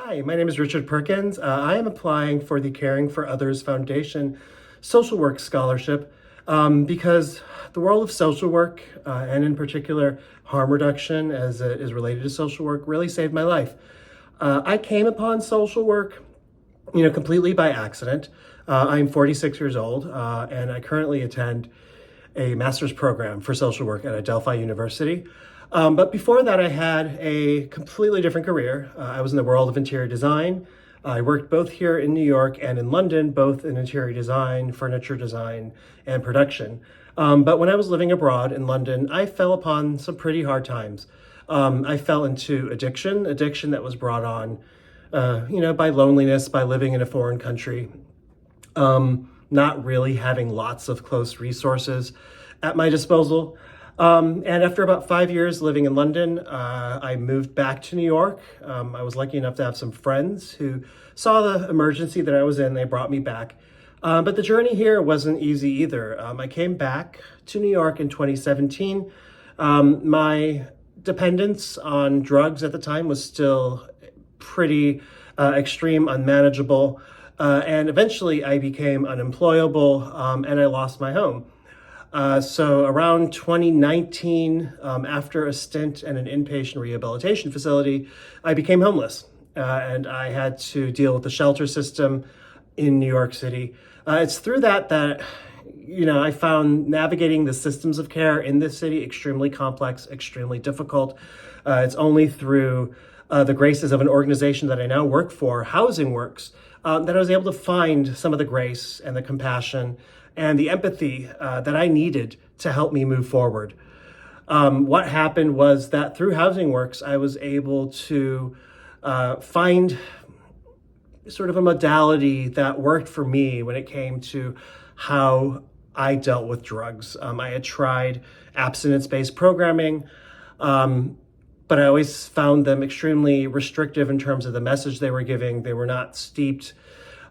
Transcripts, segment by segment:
Hi, my name is Richard Perkins. I am applying for the Caring for Others Foundation Social Work Scholarship because the world of social work, and in particular harm reduction as it is related to social work, really saved my life. I came upon social work, completely by accident. I'm 46 years old, and I currently attend a master's program for social work at Adelphi University. But before that, I had a completely different career. I was in the world of interior design. I worked both here in New York and in London, both in interior design, furniture design, and production. But when I was living abroad in London, I fell upon some pretty hard times. I fell into addiction that was brought on, by loneliness, by living in a foreign country, not really having lots of close resources at my disposal. And after about 5 years living in London, I moved back to New York. I was lucky enough to have some friends who saw the emergency that I was in. They brought me back. But the journey here wasn't easy either. I came back to New York in 2017. My dependence on drugs at the time was still pretty extreme, unmanageable. And eventually I became unemployable, and I lost my home. So around 2019, after a stint in an inpatient rehabilitation facility, I became homeless, and I had to deal with the shelter system in New York City. It's through that I found navigating the systems of care in this city extremely complex, extremely difficult. It's only through the graces of an organization that I now work for, Housing Works, that I was able to find some of the grace and the compassion and the empathy that I needed to help me move forward. What happened was that through Housing Works, I was able to find sort of a modality that worked for me when it came to how I dealt with drugs. I had tried abstinence-based programming, but I always found them extremely restrictive in terms of the message they were giving. They were not steeped,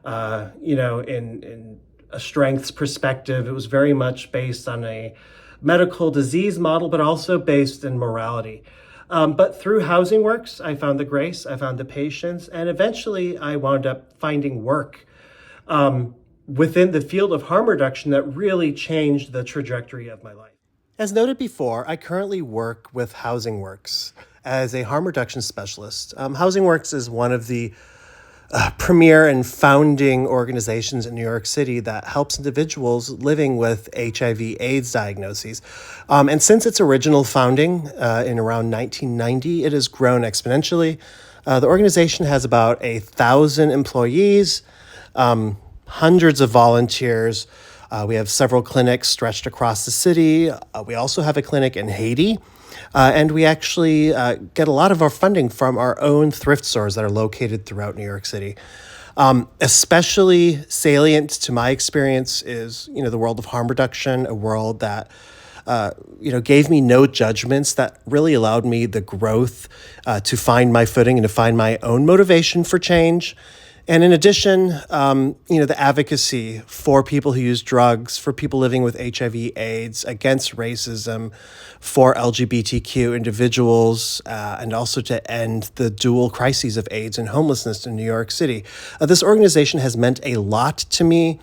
in a strengths perspective. It was very much based on a medical disease model, but also based in morality. But through Housing Works, I found the grace, I found the patience, and eventually I wound up finding work within the field of harm reduction that really changed the trajectory of my life. As noted before, I currently work with Housing Works as a harm reduction specialist. Housing Works is one of the premier and founding organizations in New York City that helps individuals living with HIV/AIDS diagnoses. And since its original founding in around 1990, it has grown exponentially. The organization has about 1,000 employees, hundreds of volunteers. We have several clinics stretched across the city. We also have a clinic in Haiti. And we actually get a lot of our funding from our own thrift stores that are located throughout New York City. Especially salient to my experience is, the world of harm reduction, a world that, gave me no judgments, that really allowed me the growth to find my footing and to find my own motivation for change. And in addition, the advocacy for people who use drugs, for people living with HIV/AIDS, against racism, for LGBTQ individuals, and also to end the dual crises of AIDS and homelessness in New York City. This organization has meant a lot to me,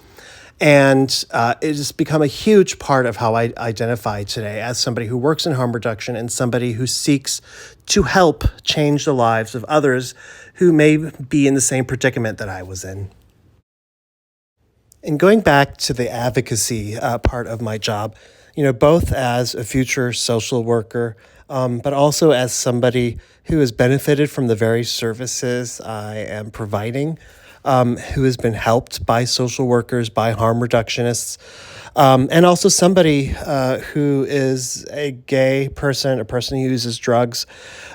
and it has become a huge part of how I identify today as somebody who works in harm reduction and somebody who seeks to help change the lives of others who may be in the same predicament that I was in. And going back to the advocacy part of my job, both as a future social worker, but also as somebody who has benefited from the very services I am providing, who has been helped by social workers, by harm reductionists, and also somebody who is a gay person, a person who uses drugs,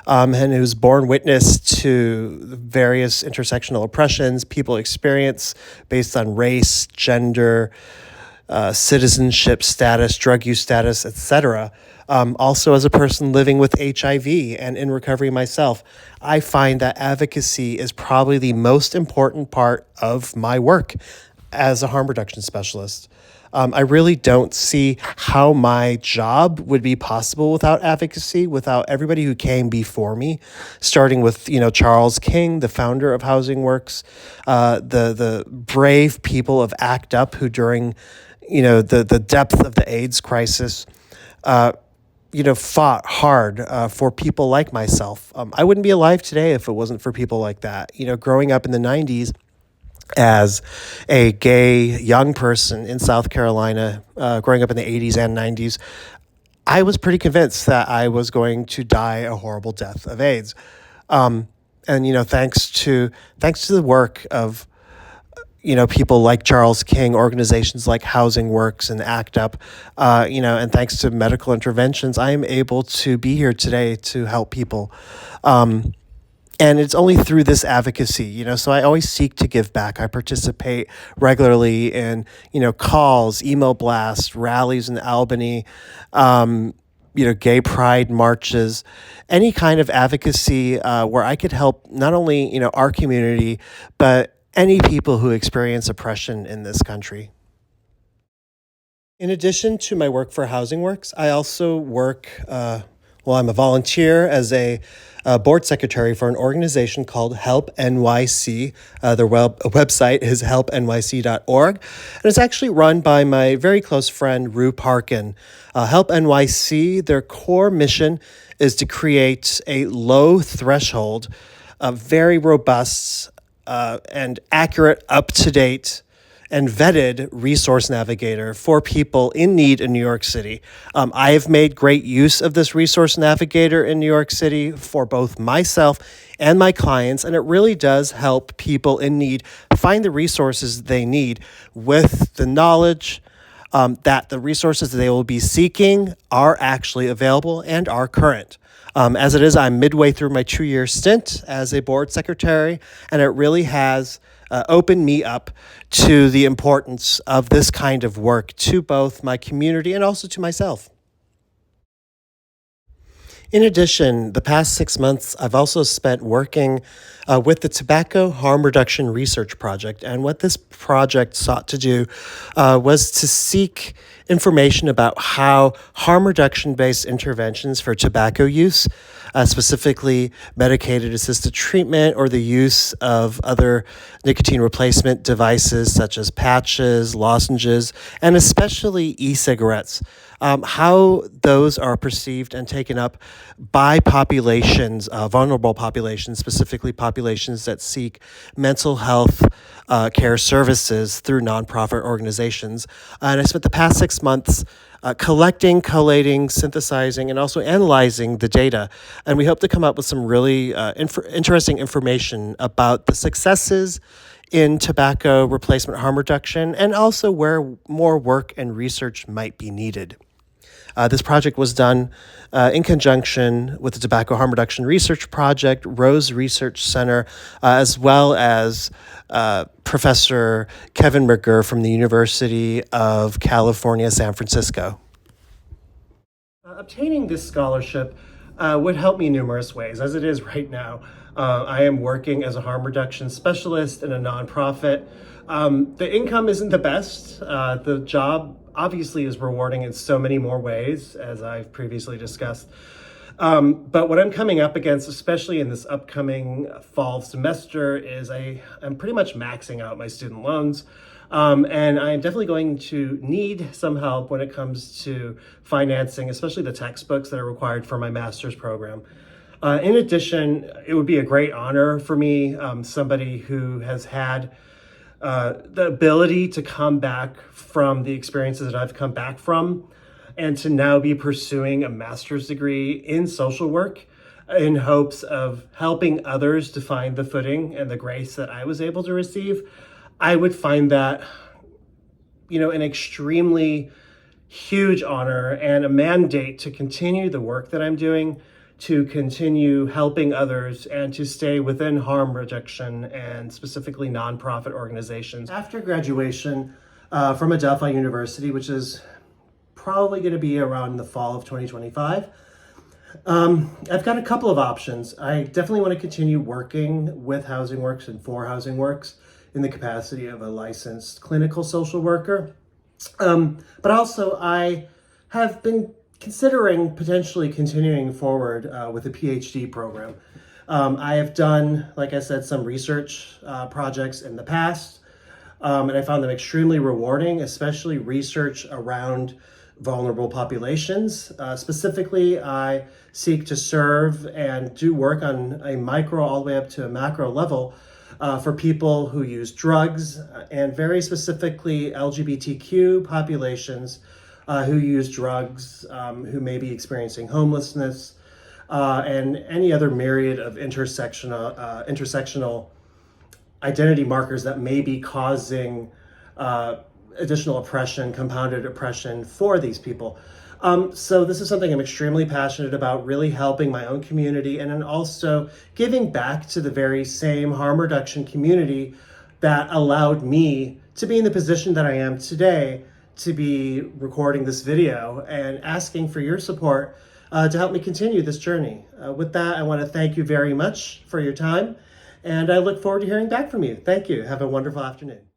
and who's borne witness to the various intersectional oppressions people experience based on race, gender, citizenship status, drug use status, etc. Also, as a person living with HIV and in recovery myself, I find that advocacy is probably the most important part of my work as a harm reduction specialist. I really don't see how my job would be possible without advocacy, without everybody who came before me, starting with Charles King, the founder of Housing Works, the brave people of ACT UP who during the depth of the AIDS crisis fought hard for people like myself. I wouldn't be alive today if it wasn't for people like that. Growing up in the 90s as a gay young person in South Carolina, growing up in the 80s and 90s, I was pretty convinced that I was going to die a horrible death of AIDS. And thanks to the work of people like Charles King, organizations like Housing Works and ACT UP, and thanks to medical interventions, I am able to be here today to help people. And it's only through this advocacy, so I always seek to give back. I participate regularly in, calls, email blasts, rallies in Albany, gay pride marches, any kind of advocacy where I could help not only, our community, but any people who experience oppression in this country. In addition to my work for Housing Works, I also work, I'm a volunteer as a board secretary for an organization called Help NYC. Their website is helpnyc.org. And it's actually run by my very close friend, Rue Parkin. Help NYC, their core mission is to create a low threshold, a very robust and accurate, up-to-date, and vetted resource navigator for people in need in New York City. I have made great use of this resource navigator in New York City for both myself and my clients, and it really does help people in need find the resources they need with the knowledge that the resources they will be seeking are actually available and are current. As it is, I'm midway through my 2-year stint as a board secretary, and it really has opened me up to the importance of this kind of work to both my community and also to myself. In addition, the past 6 months, I've also spent working with the Tobacco Harm Reduction Research Project. And what this project sought to do was to seek information about how harm reduction-based interventions for tobacco use, specifically medicated assisted treatment or the use of other nicotine replacement devices such as patches, lozenges, and especially e-cigarettes, how those are perceived and taken up by populations, vulnerable populations, specifically populations that seek mental health care services through nonprofit organizations. And I spent the past 6 months collecting, collating, synthesizing, and also analyzing the data. And we hope to come up with some really interesting information about the successes in tobacco replacement harm reduction and also where more work and research might be needed. This project was done in conjunction with the Tobacco Harm Reduction Research Project, Rose Research Center, as well as Professor Kevin McGurr from the University of California, San Francisco. Obtaining this scholarship would help me in numerous ways. As it is right now, I am working as a harm reduction specialist in a nonprofit. The income isn't the best. The job obviously is rewarding in so many more ways, as I've previously discussed. But what I'm coming up against, especially in this upcoming fall semester, is I'm pretty much maxing out my student loans. And I'm definitely going to need some help when it comes to financing, especially the textbooks that are required for my master's program. In addition, it would be a great honor for me, somebody who has had the ability to come back from the experiences that I've come back from and to now be pursuing a master's degree in social work in hopes of helping others to find the footing and the grace that I was able to receive. I would find that, an extremely huge honor and a mandate to continue the work that I'm doing, to continue helping others, and to stay within harm reduction and specifically nonprofit organizations. After graduation from Adelphi University, which is probably going to be around the fall of 2025, I've got a couple of options. I definitely want to continue working with Housing Works and for Housing Works in the capacity of a licensed clinical social worker. But also I have been considering potentially continuing forward with a PhD program. I have done, like I said, some research projects in the past, and I found them extremely rewarding, especially research around vulnerable populations. Specifically, I seek to serve and do work on a micro all the way up to a macro level for people who use drugs, and very specifically LGBTQ populations who use drugs, who may be experiencing homelessness, and any other myriad of intersectional identity markers that may be causing additional oppression, compounded oppression for these people. So this is something I'm extremely passionate about, really helping my own community and then also giving back to the very same harm reduction community that allowed me to be in the position that I am today, to be recording this video and asking for your support to help me continue this journey. With that, I want to thank you very much for your time, and I look forward to hearing back from you. Thank you. Have a wonderful afternoon.